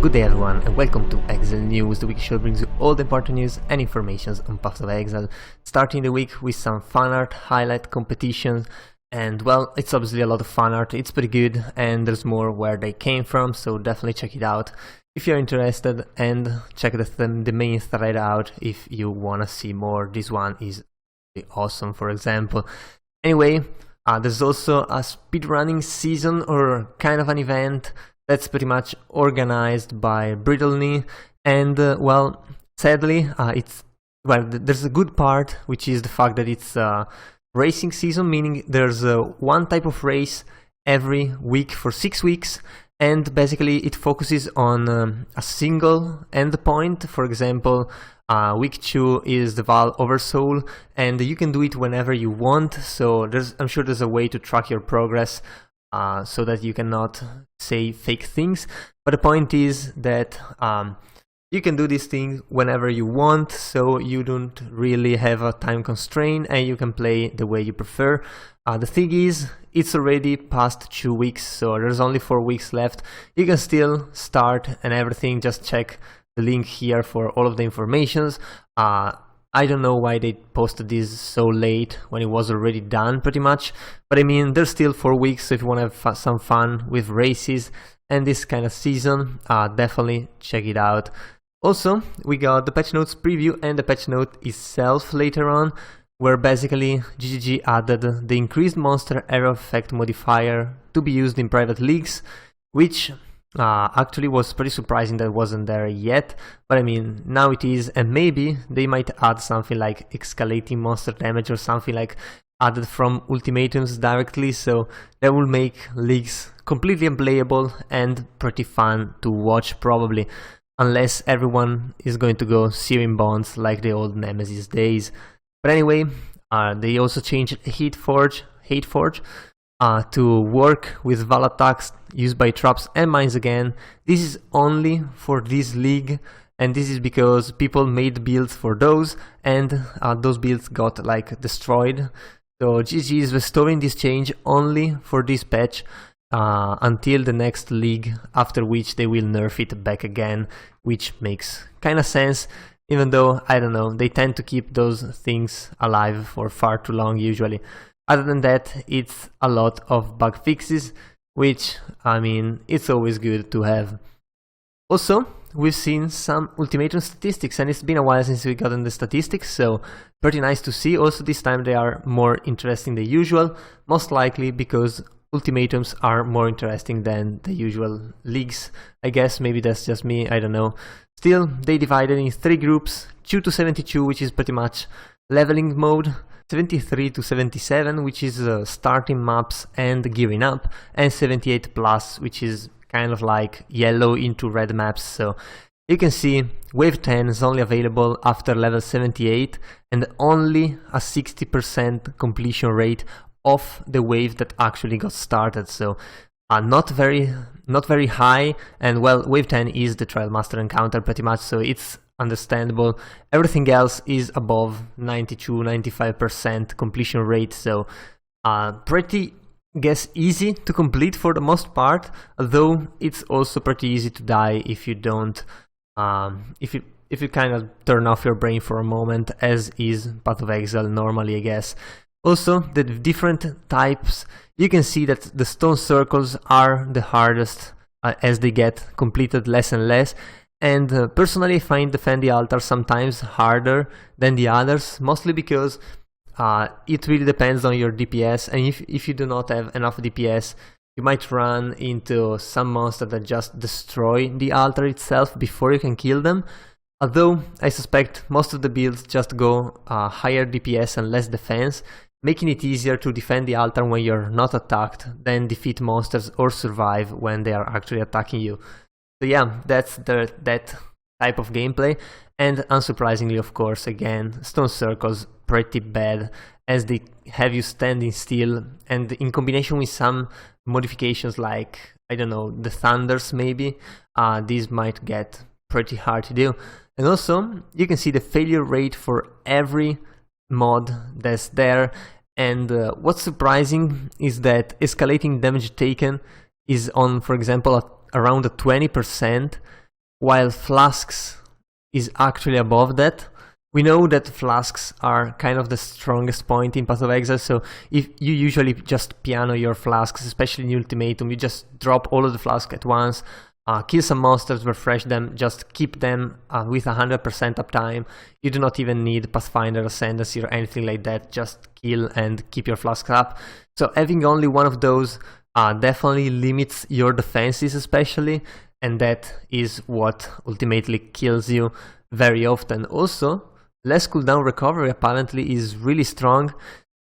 Good day everyone and welcome to Exile News. The weekly show brings you all the important news and information on Path of Exile. Starting the week with some fan art highlight competitions, and well, it's obviously a lot of fan art, it's pretty good and there's more where they came from, so definitely check it out if you're interested, and check the main thread out if you wanna see more. This one is awesome, for example. Anyway, there's also a speedrunning season or kind of an event that's pretty much organized by Brittley, and well, sadly, there's a good part, which is the fact that it's racing season, meaning there's one type of race every week for 6 weeks, and basically it focuses on a single endpoint. For example, week 2 is the Val Oversoul, and you can do it whenever you want, so I'm sure there's a way to track your progress so that you cannot say fake things, but the point is that you can do this thing whenever you want, so you don't really have a time constraint and you can play the way you prefer. The thing is, it's already past 2 weeks, so there's only 4 weeks left. You can still start and everything. Just check the link here for all of the informations. I don't know why they posted this so late when it was already done pretty much, but I mean, there's still 4 weeks, so if you want to have some fun with races and this kind of season, definitely check it out. Also, we got the patch notes preview and the patch note itself later on, where basically GGG added the increased monster area effect modifier to be used in private leagues, which actually was pretty surprising that wasn't there yet, but I mean, now it is, and maybe they might add something like escalating monster damage or something like added from Ultimatums directly, so that will make leagues completely unplayable and pretty fun to watch probably, unless everyone is going to go Searing Bonds like the old Nemesis days. But anyway, they also changed Hateforge to work with Val attacks used by traps and mines again. This is only for this league, and this is because people made builds for those, and those builds got like destroyed. So GG is restoring this change only for this patch until the next league, after which they will nerf it back again, which makes kind of sense, even though, I don't know, they tend to keep those things alive for far too long usually. Other than that, it's a lot of bug fixes, which, I mean, it's always good to have. Also, we've seen some Ultimatum statistics, and it's been a while since we gotten the statistics, so pretty nice to see. Also, this time they are more interesting than usual, most likely because Ultimatums are more interesting than the usual leagues. I guess maybe that's just me, I don't know. Still, they divided in 3 groups, 2 to 72, which is pretty much leveling mode, 73 to 77, which is starting maps and gearing up, and 78 plus, which is kind of like yellow into red maps. So you can see wave 10 is only available after level 78 and only a 60% completion rate of the wave that actually got started. So not very high, and well, wave 10 is the Trial Master encounter pretty much, so it's understandable. Everything else is above 92-95% completion rate, so pretty easy to complete for the most part, although it's also pretty easy to die if you don't if you kind of turn off your brain for a moment, as is Path of Exile normally, I guess. Also, the different types, you can see that the stone circles are the hardest as they get completed less and less. And personally, I find Defend the Altar sometimes harder than the others, mostly because it really depends on your DPS, and if you do not have enough DPS, you might run into some monster that just destroy the altar itself before you can kill them. Although I suspect most of the builds just go higher DPS and less defense, making it easier to defend the altar when you're not attacked than defeat monsters or survive when they are actually attacking you. So yeah, that's that type of gameplay, and unsurprisingly, of course, again, stone circles pretty bad as they have you standing still, and in combination with some modifications like, I don't know, the thunders maybe, these might get pretty hard to do. And also, you can see the failure rate for every mod that's there, and what's surprising is that escalating damage taken is on, for example, around 20%, while flasks is actually above that. We know that flasks are kind of the strongest point in Path of Exile, so if you usually just piano your flasks, especially in Ultimatum, you just drop all of the flasks at once, kill some monsters, refresh them, just keep them with 100% uptime. You do not even need Pathfinder Ascendancy or anything like that, just kill and keep your flasks up. So having only one of those definitely limits your defenses especially, and that is what ultimately kills you very often. Also, less cooldown recovery apparently is really strong.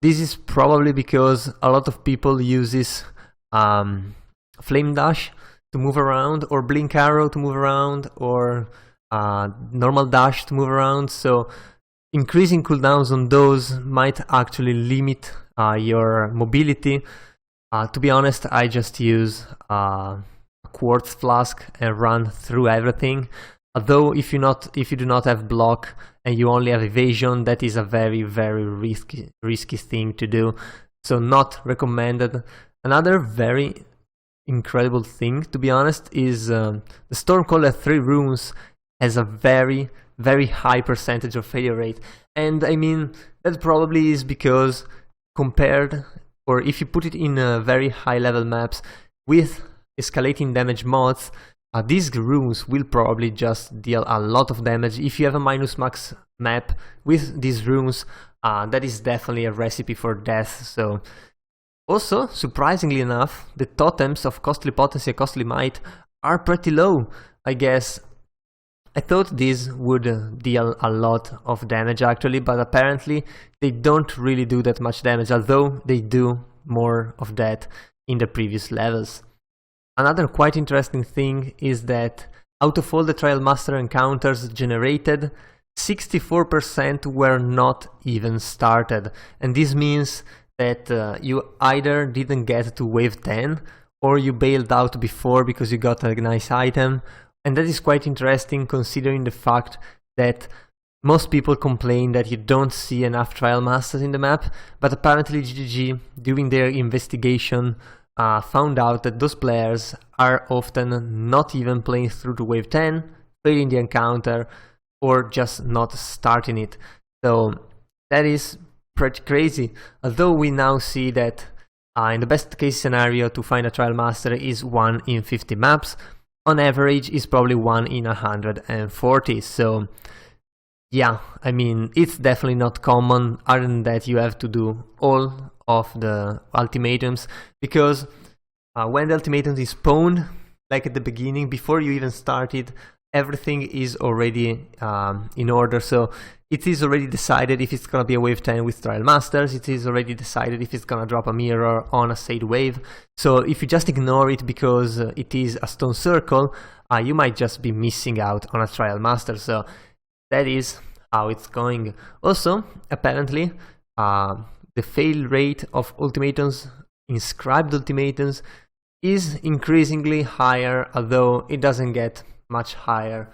This is probably because a lot of people uses Flame Dash to move around, or Blink Arrow to move around, or normal dash to move around, so increasing cooldowns on those might actually limit your mobility. To be honest, I just use a Quartz Flask and run through everything. Although if you do not have block and you only have evasion, that is a very risky thing to do, so not recommended. Another very incredible thing, to be honest, is the Stormcaller at 3 runes has a very high percentage of failure rate, and I mean that probably is because compared, or if you put it in very high level maps with escalating damage mods, these runes will probably just deal a lot of damage. If you have a minus max map with these runes, that is definitely a recipe for death. So also, surprisingly enough, the totems of Costly Potency and Costly Might are pretty low. I guess I thought these would deal a lot of damage actually, but apparently they don't really do that much damage, although they do more of that in the previous levels. Another quite interesting thing is that out of all the Trial Master encounters generated, 64% were not even started, and this means that you either didn't get to wave 10 or you bailed out before because you got a nice item, and that is quite interesting considering the fact that most people complain that you don't see enough Trial Masters in the map, but apparently GGG, during their investigation, found out that those players are often not even playing through to wave 10, failing the encounter, or just not starting it. So that is pretty crazy. Although we now see that in the best case scenario to find a Trial Master is 1 in 50 maps, on average is probably 1 in 140. So yeah, I mean, it's definitely not common. Other than that, you have to do all of the ultimatums, because when the ultimatum is spawned, like at the beginning, before you even started, everything is already in order. So it is already decided if it's gonna be a wave 10 with Trial Masters, it is already decided if it's gonna drop a mirror on a Sade wave. So if you just ignore it because it is a stone circle, you might just be missing out on a Trial Master. So that is how it's going. Also, apparently, the fail rate of ultimatums, inscribed ultimatums, is increasingly higher, although it doesn't get much higher,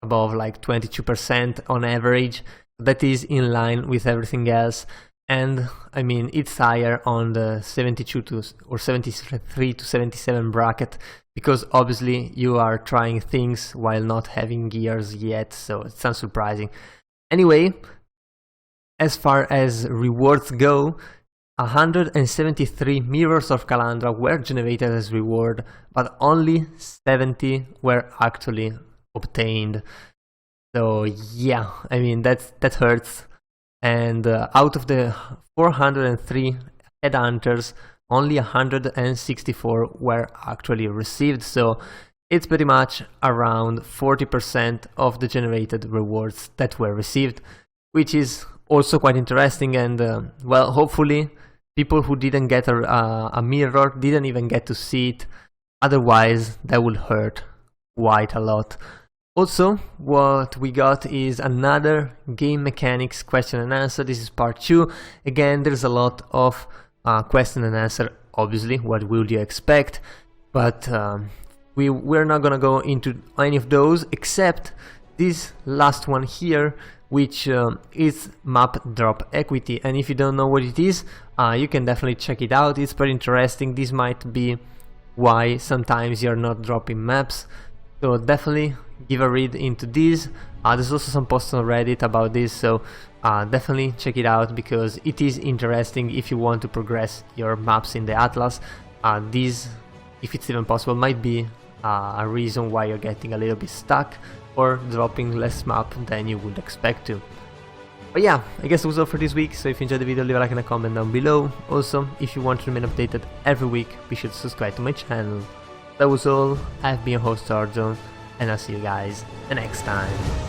above like 22% on average. That is in line with everything else, and I mean it's higher on the 72 to or 73 to 77 bracket, because obviously you are trying things while not having gears yet, so it's unsurprising. Anyway, as far as rewards go, 173 Mirrors of Kalandra were generated as reward, but only 70 were actually obtained. So yeah, I mean that hurts. And out of the 403 headhunters, only 164 were actually received. So it's pretty much around 40% of the generated rewards that were received, which is also quite interesting. And well, hopefully people who didn't get a mirror didn't even get to see it, otherwise that would hurt quite a lot. Also, what we got is another game mechanics question and answer. This is part 2. Again, there's a lot of question and answer, obviously, what will you expect, but we're not gonna go into any of those except this last one here, which is map drop equity. And if you don't know what it is, you can definitely check it out. It's pretty interesting. This might be why sometimes you're not dropping maps, so definitely give a read into this. There's also some posts on Reddit about this, so definitely check it out because it is interesting if you want to progress your maps in the Atlas. This, if it's even possible, might be a reason why you're getting a little bit stuck or dropping less map than you would expect to. But yeah, I guess that was all for this week, so if you enjoyed the video, leave a like and a comment down below. Also, if you want to remain updated every week, be sure to subscribe to my channel. That was all. I've been your host Arjun, and I'll see you guys the next time.